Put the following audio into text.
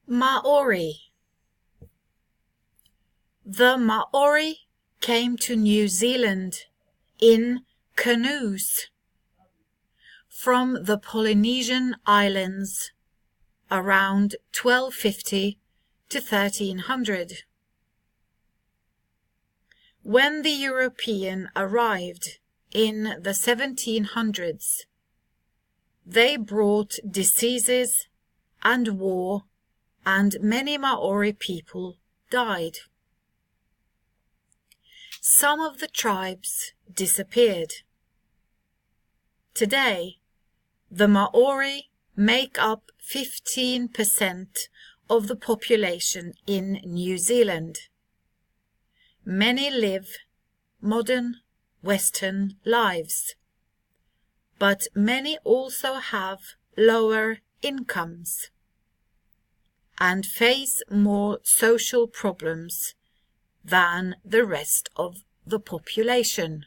Maori. The Maori came to New Zealand in canoes from the Polynesian Islands around 1250 to 1300. When the European arrived in the 1700s, they brought diseases and war, and many Maori people died. Some of the tribes disappeared. Today, the Maori make up 15% of the population in New Zealand. Many live modern Western lives, but many also have lower incomes and face more social problems than the rest of the population.